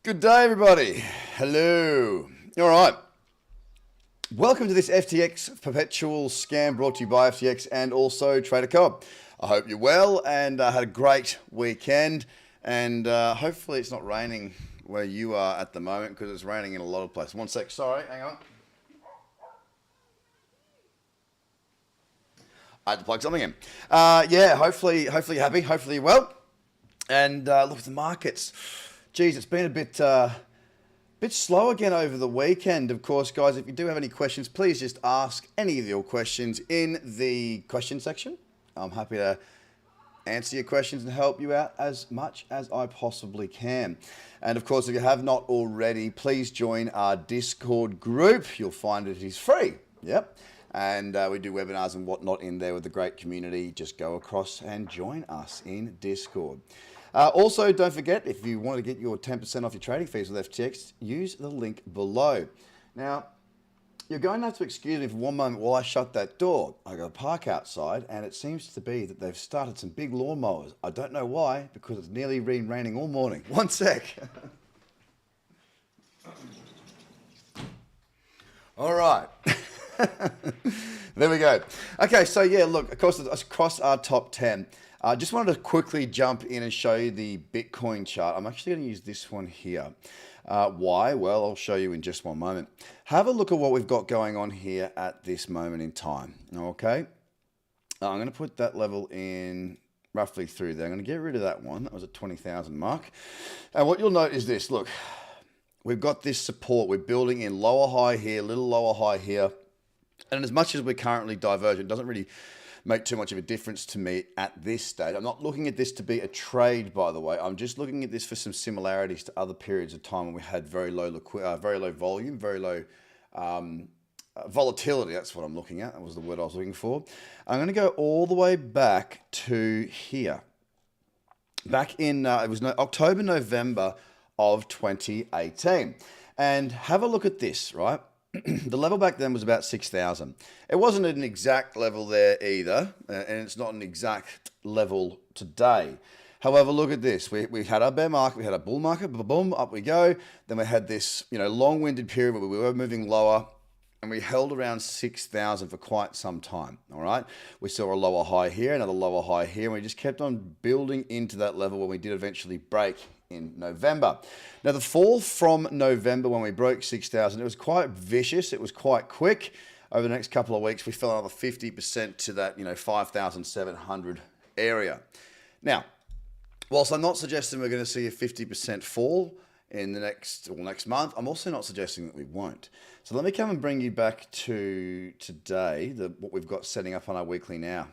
Good day, everybody. Hello. All right. Welcome to this FTX perpetual scam brought to you by FTX and also TRADERCOBB. I hope you're well and had a great weekend. And hopefully it's not raining where you are at the moment because it's raining in a lot of places. One sec. Sorry. Hang on. I had to plug something in. Yeah, hopefully you're happy. Hopefully you're well. And look at the markets. Geez, it's been a bit slow again over the weekend. Of course, guys, if you do have any questions, please just ask any of your questions in the question section. I'm happy to answer your questions and help you out as much as I possibly can. And of course, if you have not already, please join our Discord group. You'll find it is free. Yep. And we do webinars and whatnot in there with the great community. Just go across and join us in Discord. Also, don't forget, if you want to get your 10% off your trading fees with FTX, use the link below. Now, you're going to have to excuse me for one moment while I shut that door. I got to park outside, and it seems to be that they've started some big lawnmowers. I don't know why, because it's nearly been raining all morning. One sec. All right. There we go. Okay, so yeah, look, across our top 10, I just wanted to quickly jump in and show you the Bitcoin chart. I'm actually going to use this one here. Why? Well, I'll show you in just one moment. Have a look at what we've got going on here at this moment in time. Okay. I'm going to put that level in roughly through there. I'm going to get rid of that one. That was a 20,000 mark. And what you'll note is this. Look, we've got this support. We're building in lower high here, little lower high here. And as much as we're currently divergent, it doesn't really make too much of a difference to me at this stage. I'm not looking at this to be a trade, by the way. I'm just looking at this for some similarities to other periods of time when we had very low volume, very low volatility. That's what I'm looking at. That was the word I was looking for. I'm going to go all the way back to here. Back in, it was October, November of 2018. And have a look at this, right? The level back then was about 6,000. It wasn't an exact level there either, and it's not an exact level today. However, look at this. We had our bear market, we had a bull market, boom, up we go. Then we had this, long-winded period where we were moving lower, and we held around 6,000 for quite some time, all right? We saw a lower high here, another lower high here, and we just kept on building into that level when we did eventually break in November. Now, the fall from November when we broke 6,000, it was quite vicious. It was quite quick. Over the next couple of weeks, we fell another 50% to that, 5,700 area. Now, whilst I'm not suggesting we're going to see a 50% fall in the next month, I'm also not suggesting that we won't. So let me come and bring you back to today, what we've got setting up on our weekly now.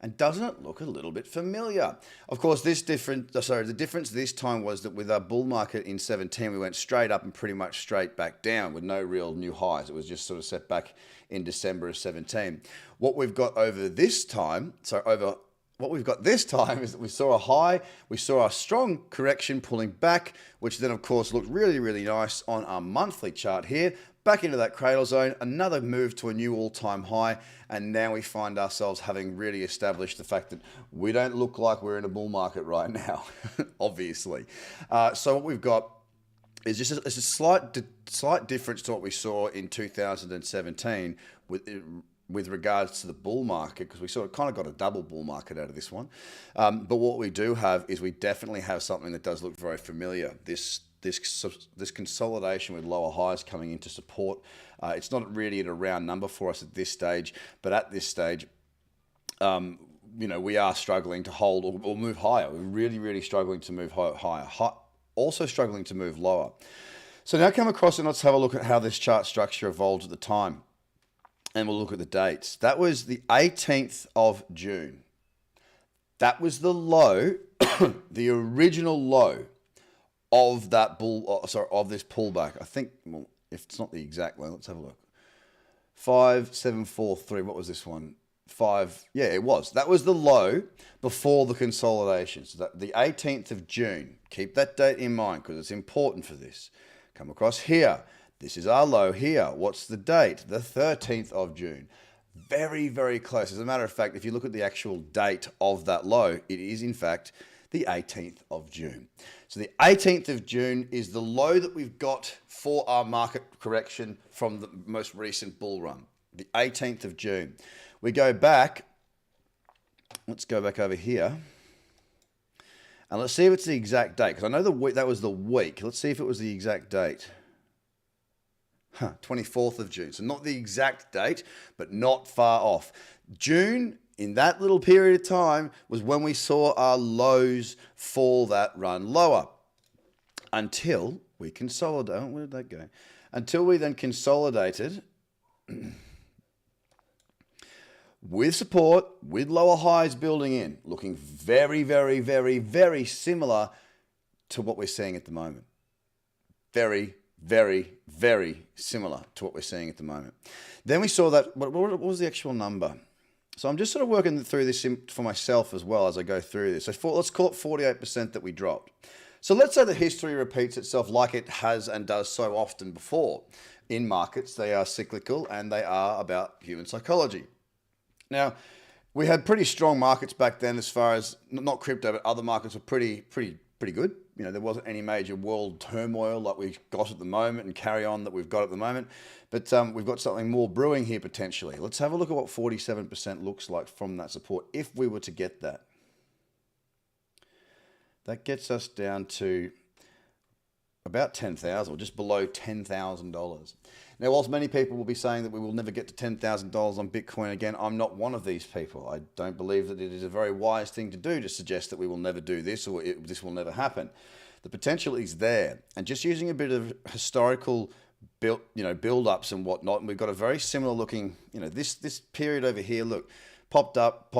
And doesn't it look a little bit familiar? Of course, the difference this time was that with our bull market in 17, we went straight up and pretty much straight back down with no real new highs. It was just sort of set back in December of 17. What we've got this time is that we saw a high, we saw a strong correction pulling back, which then of course looked really, really nice on our monthly chart here. Back into that cradle zone, another move to a new all-time high, and now we find ourselves having really established the fact that we don't look like we're in a bull market right now, obviously. So what we've got is just a slight difference to what we saw in 2017 with regards to the bull market, because we sort of kind of got a double bull market out of this one. But what we do have is we definitely have something that does look very familiar. This consolidation with lower highs coming into support. It's not really at a round number for us at this stage, but at this stage, we are struggling to hold or move higher. We're really, really struggling to move higher, also struggling to move lower. So now come across and let's have a look at how this chart structure evolved at the time. And we'll look at the dates. That was the 18th of June. That was the low, the original low of that of this pullback. I think, well, if it's not the exact low, let's have a look. 5743. What was this one? Yeah, it was. That was the low before the consolidation. So that the 18th of June. Keep that date in mind because it's important for this. Come across here. This is our low here. What's the date? The 13th of June. Very, very close. As a matter of fact, if you look at the actual date of that low, it is in fact the 18th of June. So the 18th of June is the low that we've got for our market correction from the most recent bull run. The 18th of June. We go back, let's go back over here. And let's see if it's the exact date, because I know the week, that was the week. Let's see if it was the exact date. 24th of June. So not the exact date, but not far off. June, in that little period of time, was when we saw our lows fall that run lower. Until we consolidate. Oh, where did that go? Until we then consolidated with support, with lower highs building in, looking very, very, very, very similar to what we're seeing at the moment. Very, very, very similar to what we're seeing at the moment. Then we saw that, what was the actual number? So I'm just sort of working through this for myself as well as I go through this. So let's call it 48% that we dropped. So let's say the history repeats itself like it has and does so often before. In markets, they are cyclical and they are about human psychology. Now, we had pretty strong markets back then as far as, not crypto, but other markets were pretty good. You know, there wasn't any major world turmoil like we've got at the moment and carry on that we've got at the moment. But we've got something more brewing here potentially. Let's have a look at what 47% looks like from that support if we were to get that. That gets us down to about $10,000 or just below $10,000. Now, whilst many people will be saying that we will never get to $10,000 on Bitcoin again, I'm not one of these people. I don't believe that it is a very wise thing to do to suggest that we will never do this or this will never happen. The potential is there. And just using a bit of historical build-ups and whatnot, and we've got a very similar looking, this period over here, look, popped up,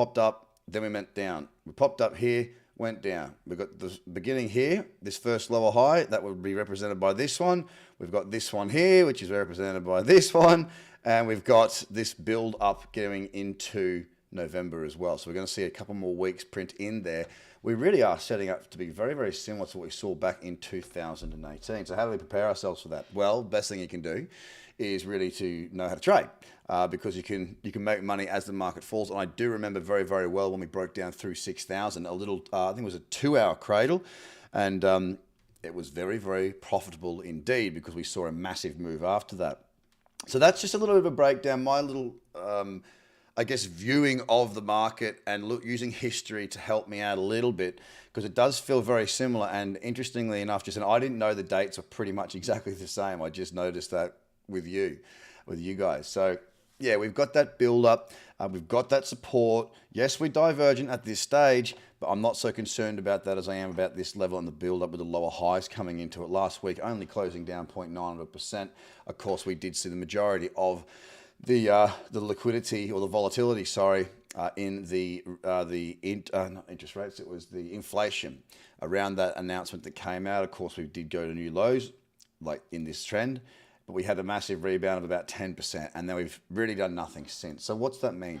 then we went down. We popped up here, went down. We've got the beginning here, this first lower high, that would be represented by this one. We've got this one here, which is represented by this one. And we've got this build up going into November as well. So we're going to see a couple more weeks print in there. We really are setting up to be very, very similar to what we saw back in 2018. So how do we prepare ourselves for that? Well, best thing you can do is really to know how to trade because you can make money as the market falls. And I do remember very, very well when we broke down through 6,000, a little, I think it was a 2-hour cradle. And it was very, very profitable indeed because we saw a massive move after that. So that's just a little bit of a breakdown, my little, I guess, viewing of the market and using history to help me out a little bit because it does feel very similar. And interestingly enough, I didn't know the dates are pretty much exactly the same. I just noticed that with you guys. So yeah, we've got that build up. We've got that support. Yes, we're divergent at this stage, but I'm not so concerned about that as I am about this level and the build up with the lower highs coming into it. Last week, only closing down 0.9%. Of course, we did see the majority of the liquidity or the volatility, in not interest rates. It was the inflation around that announcement that came out. Of course, we did go to new lows, like in this trend. But we had a massive rebound of about 10%, and then we've really done nothing since. So what's that mean?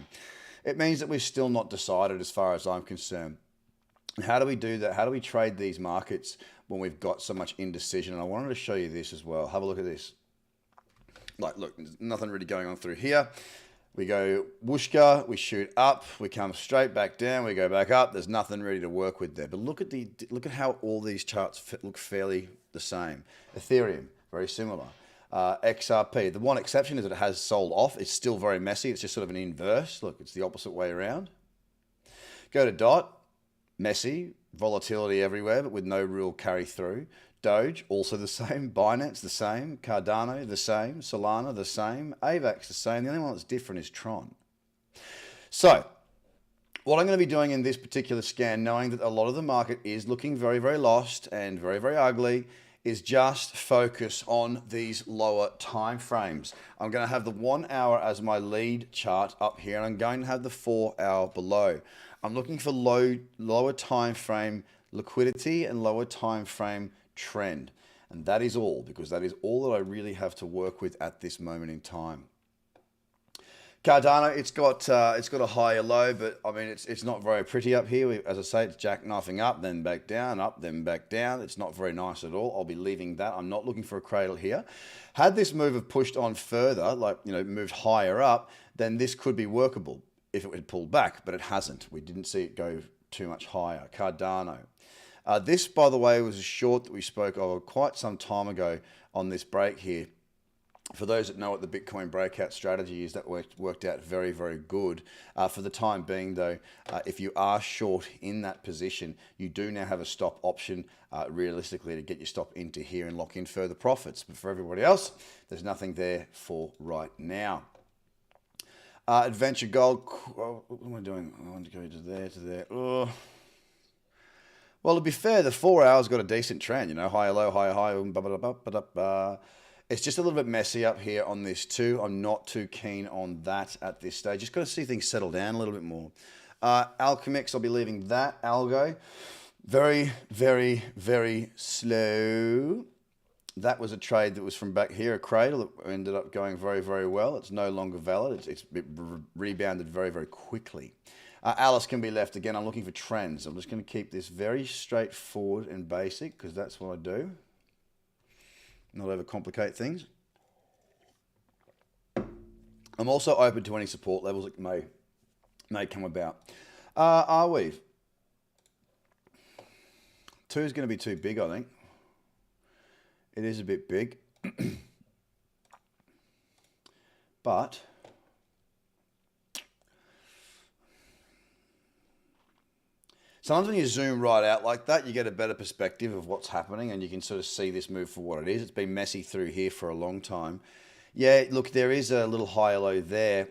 It means that we've still not decided as far as I'm concerned. How do we do that? How do we trade these markets when we've got so much indecision? And I wanted to show you this as well. Have a look at this. Like, look, there's nothing really going on through here. We go whooshka, we shoot up, we come straight back down, we go back up. There's nothing really to work with there. But look at how all these charts look fairly the same. Ethereum, very similar. XRP. The one exception is that it has sold off. It's still very messy. It's just sort of an inverse. Look, it's the opposite way around. Go to DOT. Messy. Volatility everywhere, but with no real carry through. Doge, also the same. Binance, the same. Cardano, the same. Solana, the same. AVAX, the same. The only one that's different is Tron. So, what I'm going to be doing in this particular scan, knowing that a lot of the market is looking very, very lost and very, very ugly, is just focus on these lower time frames. I'm going to have the 1 hour as my lead chart up here, and I'm going to have the 4 hour below. I'm looking for lower time frame liquidity and lower time frame trend. And that is all, because that is all that I really have to work with at this moment in time. Cardano, it's got a higher low, but I mean, it's not very pretty up here. As I say, it's jackknifing up, then back down, up, then back down. It's not very nice at all. I'll be leaving that. I'm not looking for a cradle here. Had this move have pushed on further, like, moved higher up, then this could be workable if it had pulled back, but it hasn't. We didn't see it go too much higher. Cardano. This, by the way, was a short that we spoke of quite some time ago on this break here. For those that know what the Bitcoin breakout strategy is, that worked out very, very good. For the time being, though, if you are short in that position, you do now have a stop option, realistically, to get your stop into here and lock in further profits. But for everybody else, there's nothing there for right now. Adventure Gold, what am I doing? I want to go to there, to there. Oh. Well, to be fair, the 4 hours got a decent trend, you know, higher, low, higher, high. It's just a little bit messy up here on this too. I'm not too keen on that at this stage. Just got to see things settle down a little bit more. Alchemix, I'll be leaving that. Algo, very, very, very slow. That was a trade that was from back here, a cradle that ended up going very, very well. It's no longer valid. It's rebounded very, very quickly. Alice can be left again. I'm looking for trends. I'm just going to keep this very straightforward and basic because that's what I do. Not overcomplicate things. I'm also open to any support levels that may come about. Arweave. 2 is going to be too big, I think. It is a bit big. But sometimes when you zoom right out like that, you get a better perspective of what's happening and you can sort of see this move for what it is. It's been messy through here for a long time. Yeah, look, there is a little higher low there,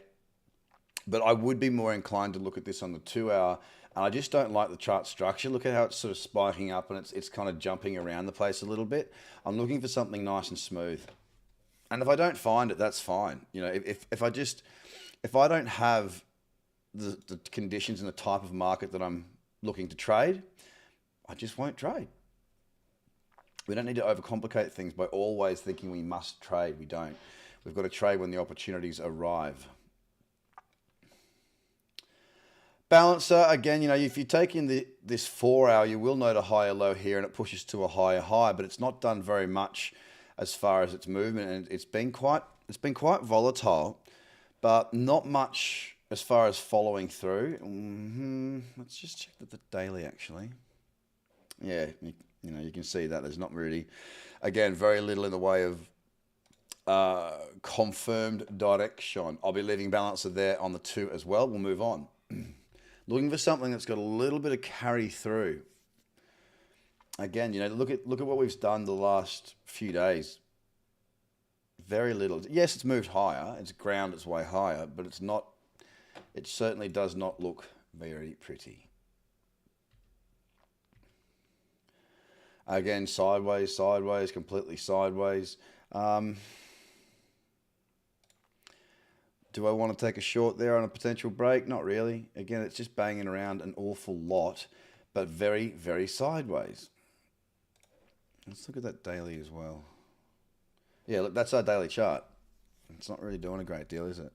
but I would be more inclined to look at this on the 2 hour. And I just don't like the chart structure. Look at how it's sort of spiking up and it's kind of jumping around the place a little bit. I'm looking for something nice and smooth. And if I don't find it, that's fine. You know, if I don't have the conditions and the type of market that I'm looking to trade, I just won't trade. We don't need to overcomplicate things by always thinking we must trade. We don't. We've got to trade when the opportunities arrive. Balancer, again, you know, if you take in this 4 hour, you will note a higher low here and it pushes to a higher high, but it's not done very much as far as its movement, and it's been quite volatile, but not much as far as following through. Let's just check the daily actually. Yeah, you know, you can see that there's not really, again, very little in the way of confirmed direction. I'll be leaving Balancer there on the 2 as well. We'll move on. Looking for something that's got a little bit of carry through. Again, you know, look at what we've done the last few days. Very little. Yes, it's moved higher. It's ground its way higher, but it's not. It certainly does not look very pretty. Again, sideways, completely sideways. Do I want to take a short there on a potential break? Not really. Again, it's just banging around an awful lot, but very, very sideways. Let's look at that daily as well. Yeah, look, that's our daily chart. It's not really doing a great deal, is it?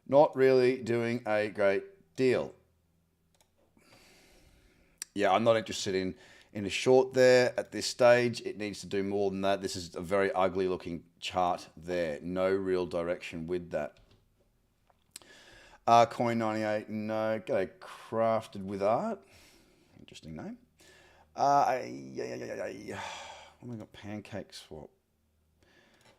Not really doing a great deal. Yeah, I'm not interested in a short there at this stage. It needs to do more than that. This is a very ugly looking chart there. No real direction with that. Coin 98, no. Go Crafted with Art. Interesting name. Oh my God, Pancake Swap.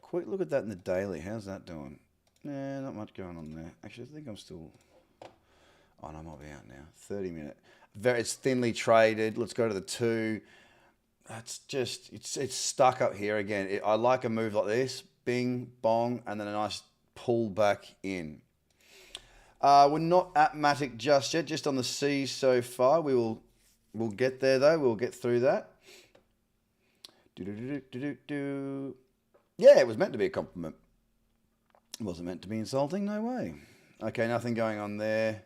Quick look at that in the daily. How's that doing? Nah, not much going on there. Actually, I think I'm still... Oh, no, I might be out now. 30 minute. It's thinly traded. Let's go to the 2. That's just... It's stuck up here again. I like a move like this. Bing, bong, and then a nice pull back in. We're not at Matic just yet. Just on the C so far. We'll get there, though. We'll get through that. Yeah, it was meant to be a compliment. It wasn't meant to be insulting, no way. Okay, nothing going on there.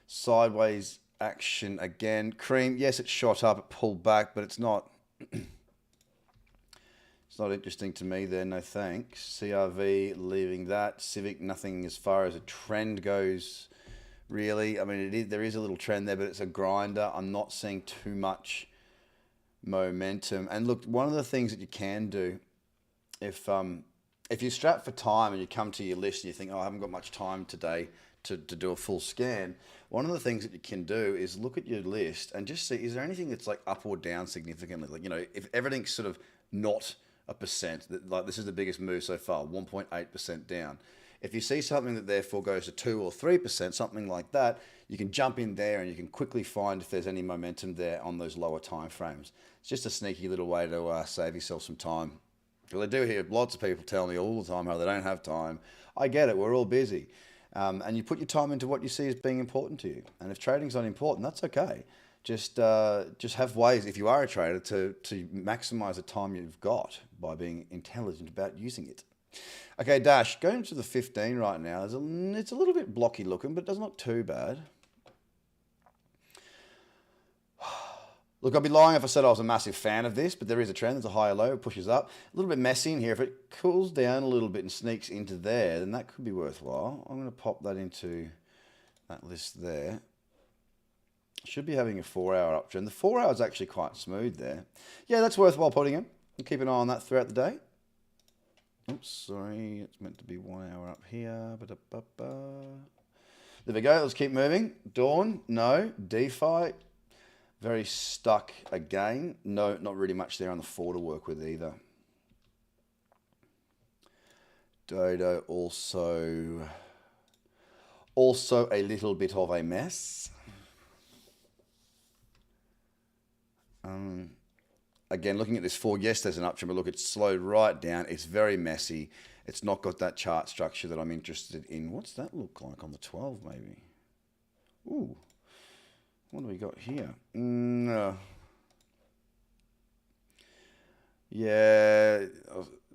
Sideways action again. Cream, yes, it shot up, it pulled back, but it's not it's not interesting to me there, no thanks. CRV, leaving that. Civic, nothing as far as a trend goes, really. I mean, there is a little trend there, but it's a grinder. I'm not seeing too much momentum. And look, one of the things that you can do, if you're strapped for time and you come to your list and you think, oh, I haven't got much time today to do a full scan, one of the things that you can do is look at your list and just see, is there anything that's like up or down significantly? Like, you know, if everything's sort of not a percent, like this is the biggest move so far, 1.8% down. If you see something that therefore goes to 2 or 3%, something like that, you can jump in there and you can quickly find if there's any momentum there on those lower time frames. It's just a sneaky little way to save yourself some time. Because I do hear lots of people tell me all the time how they don't have time. I get it, we're all busy. And you put your time into what you see as being important to you. And if trading's not important, that's okay. Just have ways, if you are a trader, to maximize the time you've got by being intelligent about using it. Okay, Dash, going to the 15 right now. It's a little bit blocky looking, but it's not too bad. Look, I'd be lying if I said I was a massive fan of this, but there is a trend. There's a higher low, it pushes up. A little bit messy in here. If it cools down a little bit and sneaks into there, then that could be worthwhile. I'm going to pop that into that list there. Should be having a 4-hour uptrend. The 4 hour is actually quite smooth there. Yeah, that's worthwhile putting in. Keep an eye on that throughout the day. Oops, sorry, it's meant to be 1 hour up here. There we go, let's keep moving. Dawn, no. DeFi, very stuck again. No, not really much there on the 4 to work with either. Dodo also a little bit of a mess. Again, looking at this 4, yes, there's an uptrend, but look, it's slowed right down. It's very messy. It's not got that chart structure that I'm interested in. What's that look like on the 12, maybe? Ooh, what do we got here? Yeah,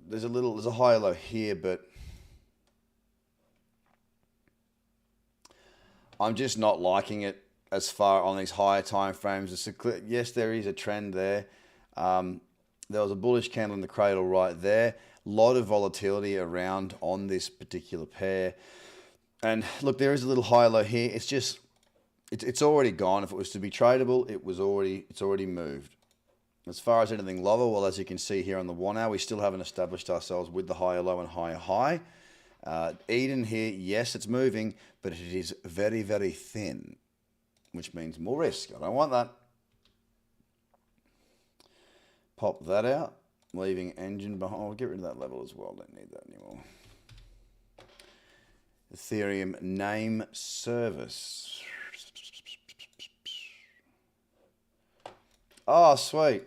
there's a higher low here, but I'm just not liking it as far on these higher time frames. Yes, there is a trend there. There was a bullish candle in the cradle right there. A lot of volatility around on this particular pair. And look, there is a little high low here. It's just, it's already gone. If it was to be tradable, it's already moved. As far as anything lower, well, as you can see here on the 1 hour, we still haven't established ourselves with the higher low and higher high. Eden here, yes, it's moving, but it is very, very thin, which means more risk. I don't want that. Pop that out, leaving engine behind. I'll get rid of that level as well. Don't need that anymore. Ethereum name service. Oh, sweet.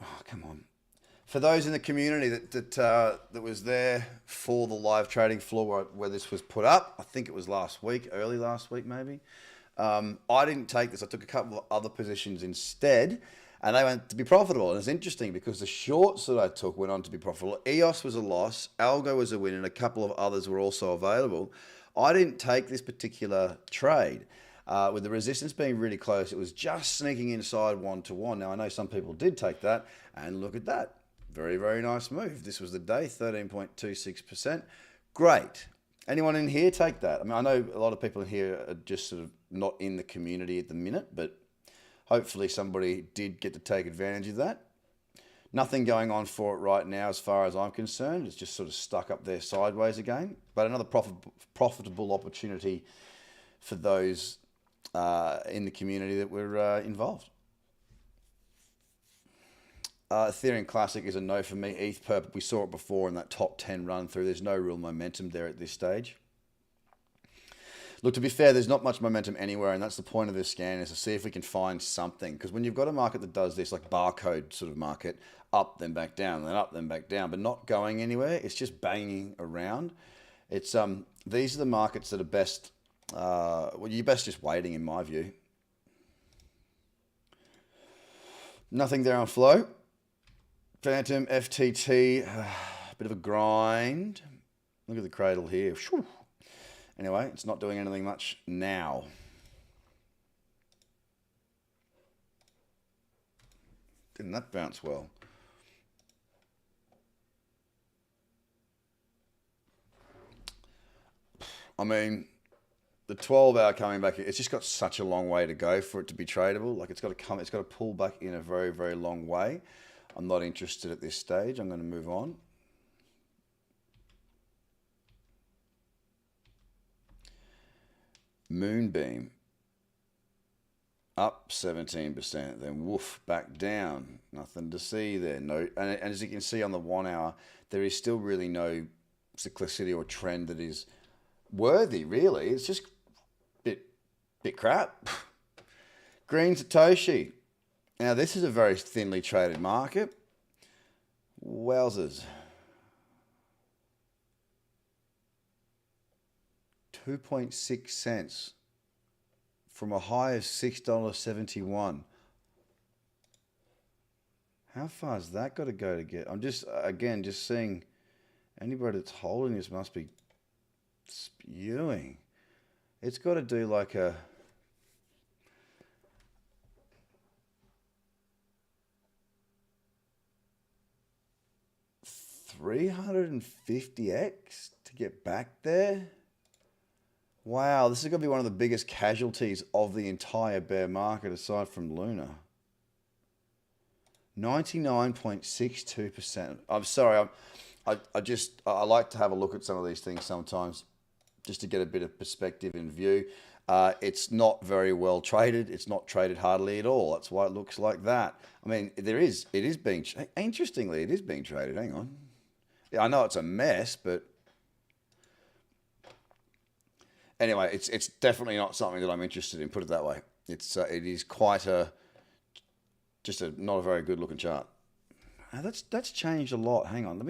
Oh, come on. For those in the community that was there for the live trading floor where this was put up, I think it was last week, early last week maybe. I didn't take this. I took a couple of other positions instead, and they went to be profitable. And it's interesting because the shorts that I took went on to be profitable. EOS was a loss, Algo was a win, and a couple of others were also available. I didn't take this particular trade. With the resistance being really close, it was just sneaking inside 1-to-1. Now, I know some people did take that, and look at that. Very, very nice move. This was the day, 13.26%. Great. Anyone in here take that? I mean, I know a lot of people in here are just sort of not in the community at the minute, but hopefully somebody did get to take advantage of that. Nothing going on for it right now as far as I'm concerned. It's just sort of stuck up there sideways again. But another profitable opportunity for those in the community that were involved. Ethereum Classic is a no for me. ETH Purple, we saw it before in that top 10 run through. There's no real momentum there at this stage. Look, to be fair, there's not much momentum anywhere, and that's the point of this scan, is to see if we can find something. Because when you've got a market that does this, like barcode sort of market, up, then back down, then up, then back down, but not going anywhere, it's just banging around. It's these are the markets that are best, well, you're best just waiting, in my view. Nothing there on flow. Phantom, FTT, bit of a grind. Look at the cradle here. Whew. Anyway, it's not doing anything much now. Didn't that bounce well? I mean, the 12-hour coming back, it's just got such a long way to go for it to be tradable. Like, it's got to pull back in a very, very long way. I'm not interested at this stage. I'm going to move on. Moonbeam up 17%, then woof, back down. Nothing to see there. No, and as you can see on the 1 hour, there is still really no cyclicity or trend that is worthy, really. It's just bit crap. Green Satoshi. Now, this is a very thinly traded market. Wowzers. 2.6 cents from a high of $6.71. How far has that got to go to get? I'm just, again, just seeing anybody that's holding this must be spewing. It's got to do like a... $350x to get back there? Wow, this is going to be one of the biggest casualties of the entire bear market aside from Luna. 99.62%. I'm sorry, I like to have a look at some of these things sometimes just to get a bit of perspective and view. It's not very well traded. It's not traded hardly at all. That's why it looks like that. I mean, it is being, interestingly, it is being traded. Hang on. Yeah, I know it's a mess, but anyway, it's definitely not something that I'm interested in. Put it that way. It is quite not a very good looking chart. Now that's changed a lot. Hang on, I'll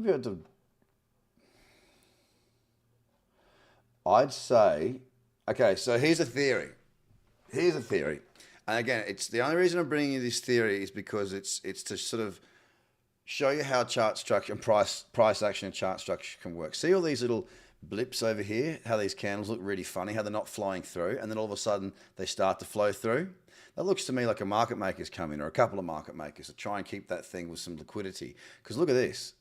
be able to. I'd say, okay. So here's a theory. And again, it's the only reason I'm bringing you this theory is because it's to sort of show you how chart structure and price action and chart structure can work. See all these little blips over here, how these candles look really funny, how they're not flowing through, and then all of a sudden they start to flow through. That looks to me like a market maker's come in, or a couple of market makers to try and keep that thing with some liquidity. Because look at this.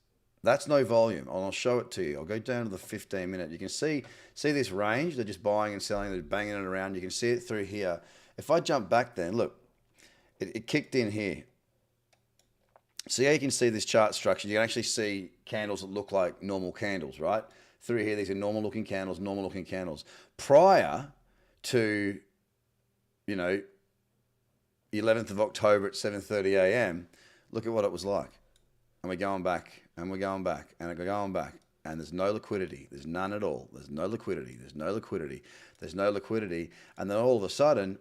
That's no volume. And I'll show it to you. I'll go down to the 15-minute. You can see this range. They're just buying and selling. They're banging it around. You can see it through here. If I jump back then, look, it kicked in here. See how you can see this chart structure? You can actually see candles that look like normal candles, right? Through here, these are normal looking candles. Prior to, 11th of October at 7:30 a.m., look at what it was like. And we're going back, and we're going back, and we're going back. And there's no liquidity. There's none at all. There's no liquidity. And then all of a sudden,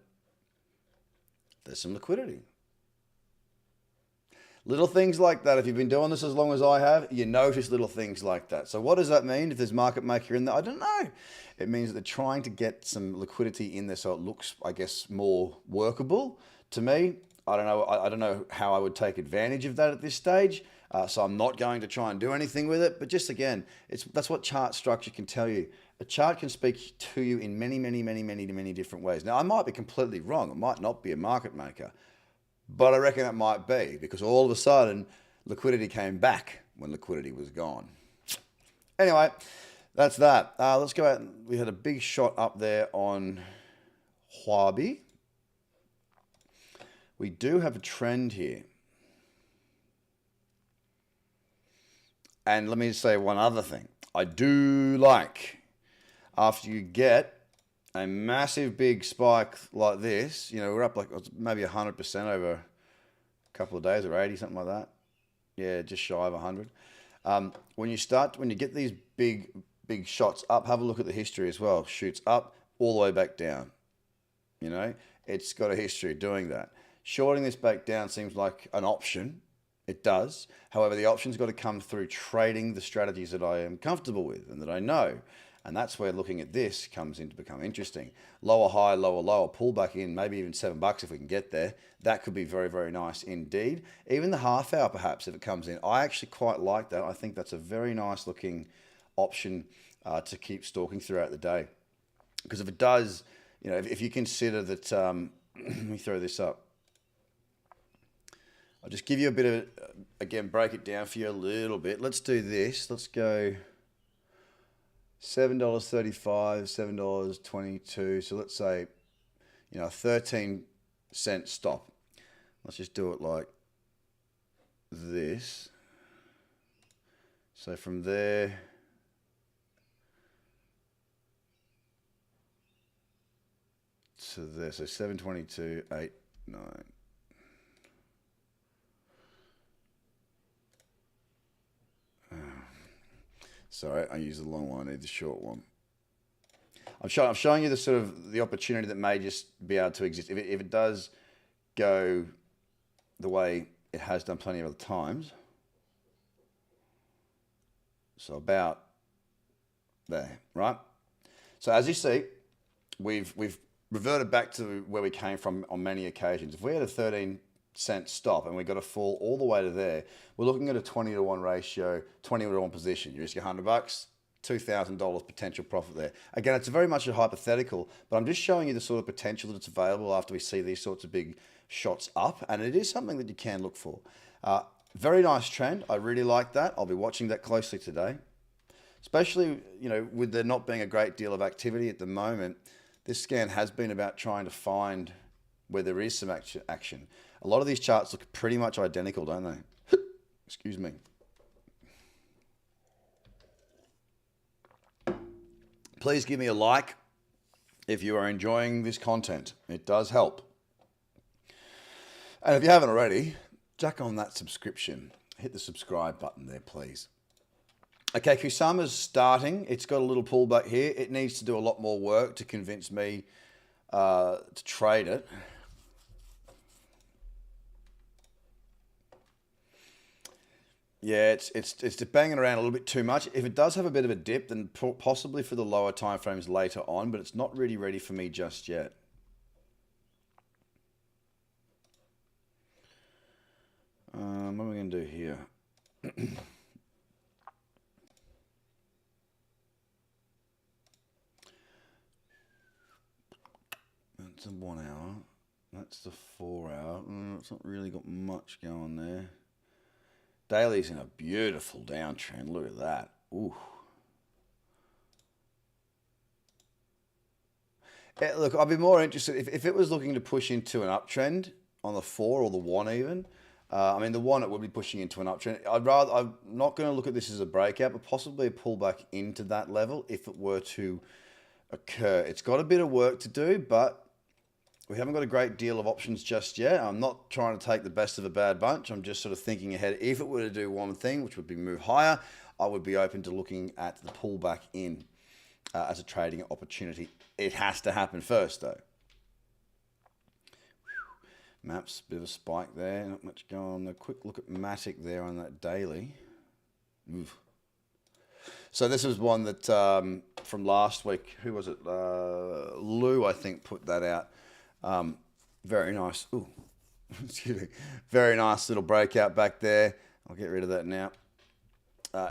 there's some liquidity. Little things like that. If you've been doing this as long as I have, you notice little things like that. So what does that mean if there's market maker in there? I don't know. It means that they're trying to get some liquidity in there so it looks, I guess, more workable. To me, I don't know. I don't know how I would take advantage of that at this stage. So I'm not going to try and do anything with it. But just again, that's what chart structure can tell you. A chart can speak to you in many different ways. Now, I might be completely wrong. It might not be a market maker. But I reckon it might be, because all of a sudden, liquidity came back when liquidity was gone. Anyway, that's that. Let's go out. We had a big shot up there on Huobi. We do have a trend here. And let me say one other thing. I do like, after you get a massive big spike like this, we're up like maybe 100% over a couple of days, or 80, something like that. Yeah, just shy of 100. When you get these big shots up, have a look at the history as well. Shoots up all the way back down. It's got a history of doing that. Shorting this back down seems like an option. It does. However, the option's got to come through trading the strategies that I am comfortable with and that I know. And that's where looking at this comes in to become interesting. Lower high, lower, pull back in, maybe even $7 if we can get there. That could be very, very nice indeed. Even the half hour, perhaps, if it comes in. I actually quite like that. I think that's a very nice looking option to keep stalking throughout the day. Because if it does, if you consider that, let me throw this up. I'll just give you a bit of, again, break it down for you a little bit. Let's do this. Let's go $7.35, $7.22. So let's say, 13-cent stop. Let's just do it like this. So from there to there. So 722, 8, 9. Sorry, I used the long one. I need the short one. I'm showing you the sort of the opportunity that may just be able to exist. If it does go the way it has done plenty of other times. So about there, right? So as you see, we've reverted back to where we came from on many occasions. If we had a 13-cent stop and we got to fall all the way to there, we're looking at a 20-to-1 ratio, 20-to-1 position. You risk $100, $2,000 potential profit there. Again, it's very much a hypothetical, but I'm just showing you the sort of potential that's available after we see these sorts of big shots up, and it is something that you can look for. Very nice trend. I really like that. I'll be watching that closely today. Especially, with there not being a great deal of activity at the moment, this scan has been about trying to find where there is some action. A lot of these charts look pretty much identical, don't they? Excuse me. Please give me a like if you are enjoying this content. It does help. And if you haven't already, jack on that subscription. Hit the subscribe button there, please. Okay, Kusama's starting. It's got a little pullback here. It needs to do a lot more work to convince me to trade it. Yeah, it's banging around a little bit too much. If it does have a bit of a dip, then possibly for the lower time frames later on, but it's not really ready for me just yet. What am I going to do here? That's a 1 hour. That's the 4 hour. It's not really got much going there. Daily's in a beautiful downtrend. Look at that. Ooh. Yeah, look, I'd be more interested if it was looking to push into an uptrend on the 4 or the 1 even. I mean, the 1 it would be pushing into an uptrend. I'm not going to look at this as a breakout, but possibly a pullback into that level if it were to occur. It's got a bit of work to do, but we haven't got a great deal of options just yet. I'm not trying to take the best of a bad bunch. I'm just sort of thinking ahead. If it were to do one thing, which would be move higher, I would be open to looking at the pullback in as a trading opportunity. It has to happen first, though. Maps, bit of a spike there. Not much going on. A quick look at Matic there on that daily. Oof. So this was one that from last week. Who was it? Lou, I think, put that out. Very nice. Ooh, excuse me. Very nice little breakout back there. I'll get rid of that now.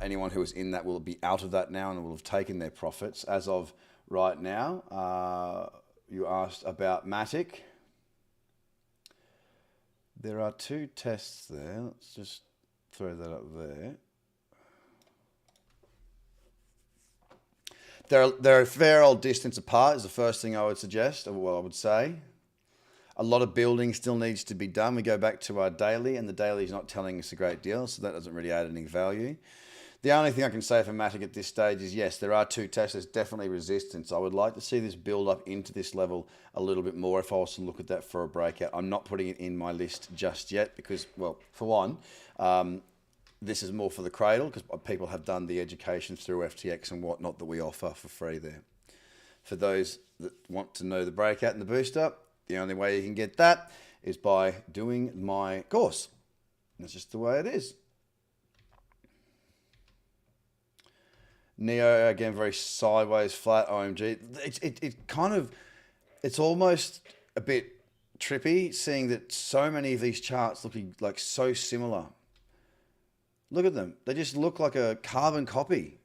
Anyone who was in that will be out of that now and will have taken their profits. As of right now, you asked about Matic. There are 2 tests there. Let's just throw that up there. They're a fair old distance apart is the first thing I would suggest, or what I would say. A lot of building still needs to be done. We go back to our daily, and the daily is not telling us a great deal, so that doesn't really add any value. The only thing I can say for Matic at this stage is, yes, there are 2 tests. There's definitely resistance. I would like to see this build up into this level a little bit more if I was to look at that for a breakout. I'm not putting it in my list just yet because, well, for one, this is more for the cradle because people have done the education through FTX and whatnot that we offer for free there. For those that want to know the breakout and the booster, the only way you can get that is by doing my course. That's just the way it is. Neo, again, very sideways, flat, OMG. It's almost a bit trippy seeing that so many of these charts looking like so similar. Look at them. They just look like a carbon copy.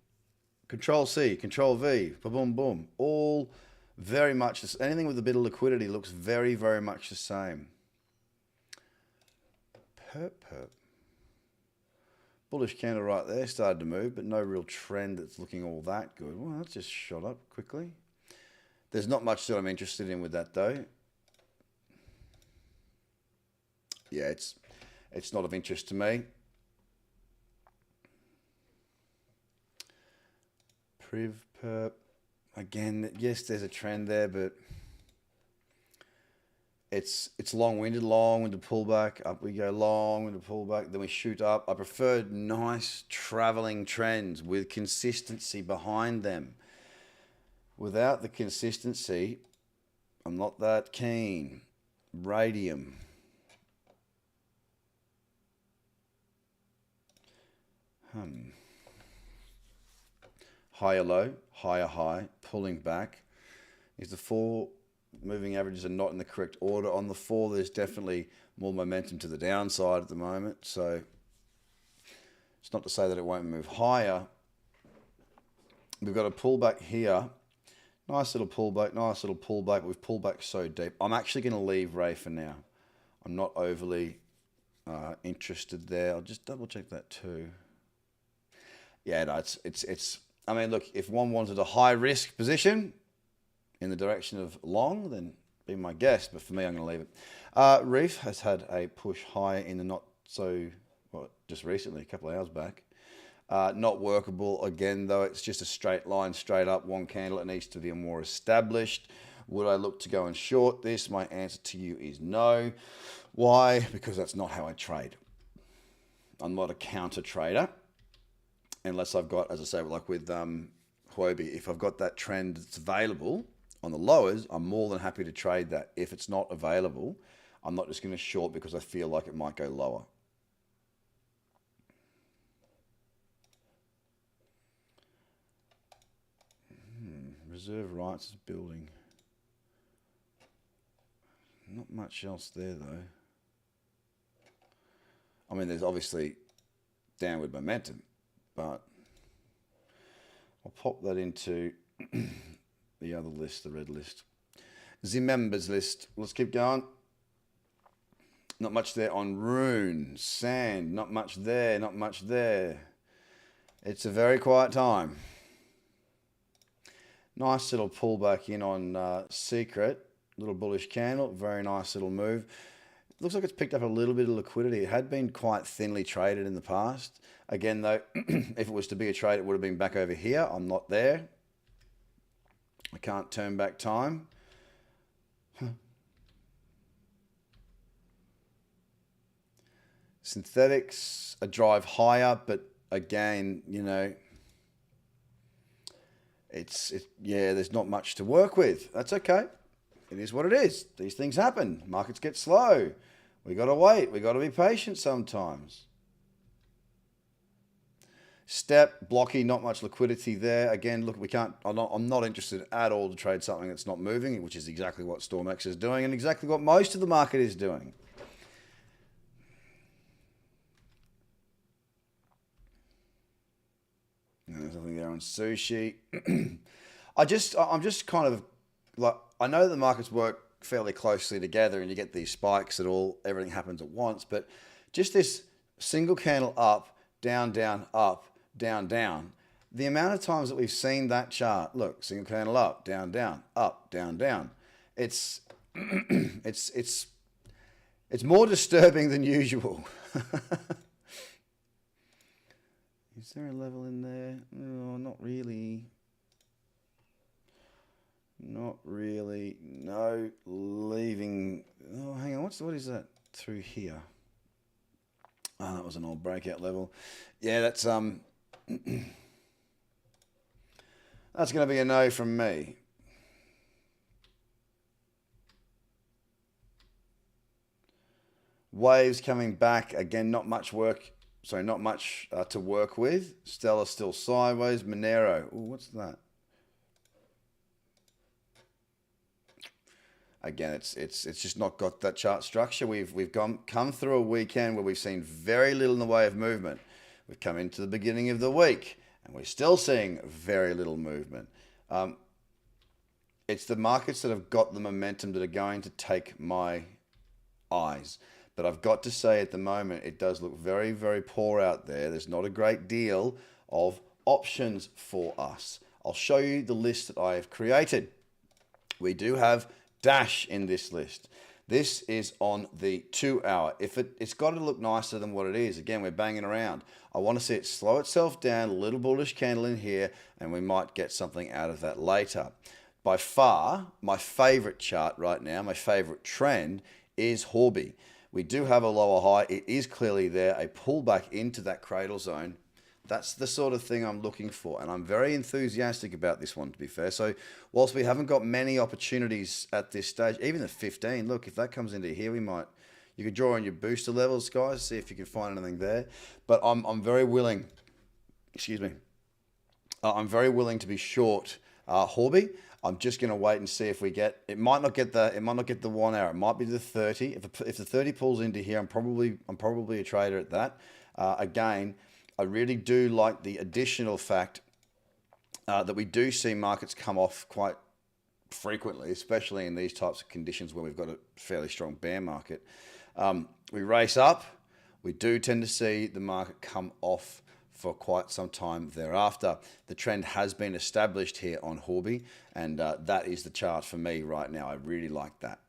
Control C, Control V, boom, boom. All very much, anything with a bit of liquidity looks very, very much the same. Perp. Bullish candle right there, started to move, but no real trend that's looking all that good. Well, that's just shot up quickly. There's not much that I'm interested in with that, though. Yeah, it's not of interest to me. Priv, perp. Again, yes, there's a trend there, but it's long-winded pullback. Up we go, long-winded pullback. Then we shoot up. I prefer nice traveling trends with consistency behind them. Without the consistency, I'm not that keen. Radium. Higher low, higher high, pulling back. Is the 4 moving averages are not in the correct order. On the 4, there's definitely more momentum to the downside at the moment. So it's not to say that it won't move higher. We've got a pullback here. Nice little pullback, nice little pullback. We've pulled back so deep. I'm actually going to leave Ray for now. I'm not overly interested there. I'll just double check that too. Yeah, no, it's. I mean, look, if one wanted a high risk position in the direction of long, then be my guest. But for me, I'm going to leave it. Reef has had a push higher in the not so, well, just recently, a couple of hours back. Not workable again, though. It's just a straight line, straight up, one candle. It needs to be more established. Would I look to go and short this? My answer to you is no. Why? Because that's not how I trade. I'm not a counter trader. Unless I've got, as I say, like with Huobi, if I've got that trend that's available on the lowers, I'm more than happy to trade that. If it's not available, I'm not just going to short because I feel like it might go lower. Reserve rights is building. Not much else there, though. I mean, there's obviously downward momentum, but I'll pop that into the other list, the red list. The members list. Let's keep going. Not much there on Rune. Sand. Not much there. Not much there. It's a very quiet time. Nice little pullback in on Secret. Little bullish candle. Very nice little move. Looks like it's picked up a little bit of liquidity. It had been quite thinly traded in the past. Again, though, if it was to be a trade, it would have been back over here. I'm not there. I can't turn back time. Synthetics, a drive higher, but again, you know, yeah, there's not much to work with. That's okay. It is what it is. These things happen. Markets get slow. We got to wait. We got to be patient sometimes. Step, blocky, not much liquidity there. Again, look, we can't. I'm not interested at all to trade something that's not moving, which is exactly what Stormex is doing and exactly what most of the market is doing. There's nothing there on sushi. I'm just kind of like, I know the markets work fairly closely together and you get these spikes everything happens at once, but just this single candle up, down, down, up, down, down. The amount of times that we've seen that chart, look, single candle up, down, down, up, down, down. It's more disturbing than usual. Is there a level in there? No, not really. Not really. No, leaving. Oh, hang on. What is that through here? Oh, that was an old breakout level. Yeah, that's going to be a no from me. Waves coming back again. Not much work. Sorry, not much to work with. Stella still sideways. Monero. Ooh, what's that? Again, it's just not got that chart structure. We've come through a weekend where we've seen very little in the way of movement. We've come into the beginning of the week and we're still seeing very little movement. It's the markets that have got the momentum that are going to take my eyes. But I've got to say at the moment, it does look very, very poor out there. There's not a great deal of options for us. I'll show you the list that I have created. We do have Dash in this list. This is on the 2 hour. It's got to look nicer than what it is. Again, we're banging around. I want to see it slow itself down, a little bullish candle in here, and we might get something out of that later. by far, my favorite chart right now, my favorite trend is Horby. We do have a lower high. It is clearly there, a pullback into that cradle zone. That's the sort of thing I'm looking for, and I'm very enthusiastic about this one, to be fair. So whilst we haven't got many opportunities at this stage, even the 15, look, if that comes into here, you could draw on your booster levels, guys, see if you can find anything there. But I'm very willing, I'm very willing to be short Horby. I'm just going to wait and see if we get. It might not get the 1 hour. It might be the 30. If the 30 pulls into here, I'm probably a trader at that. Again, I really do like the additional fact that we do see markets come off quite frequently, especially in these types of conditions where we've got a fairly strong bear market. We race up. We do tend to see the market come off for quite some time thereafter. The trend has been established here on Horby, and that is the chart for me right now. I really like that.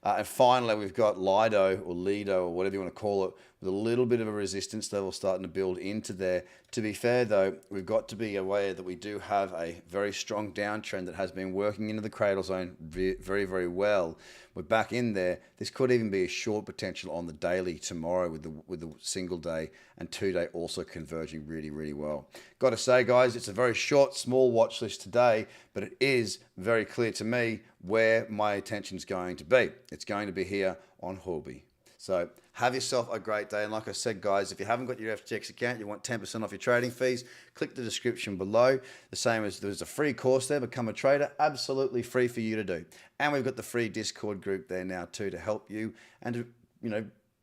And finally, we've got Lido or Lido or whatever you want to call it, with a little bit of a resistance level starting to build into there. To be fair, though, we've got to be aware that we do have a very strong downtrend that has been working into the cradle zone very, very well. We're back in there. This could even be a short potential on the daily tomorrow with the single day and 2 day also converging really, really well. Got to say, guys, it's a very short, small watch list today, but it is very clear to me where my attention is going to be. It's going to be here on Horby. So have yourself a great day. And like I said, guys, if you haven't got your FTX account, you want 10% off your trading fees, click the description below. The same as there's a free course there, Become a Trader, absolutely free for you to do. And we've got the free Discord group there now too to help you. And,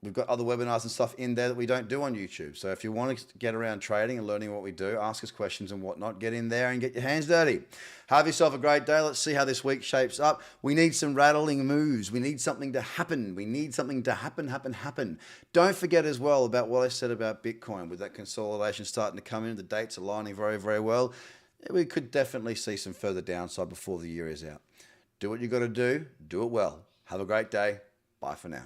we've got other webinars and stuff in there that we don't do on YouTube. So if you want to get around trading and learning what we do, ask us questions and whatnot, get in there and get your hands dirty. Have yourself a great day. Let's see how this week shapes up. We need some rattling moves. We need something to happen. We need something to happen. Don't forget as well about what I said about Bitcoin with that consolidation starting to come in. The dates aligning very, very well. We could definitely see some further downside before the year is out. Do what you got to do. Do it well. Have a great day. Bye for now.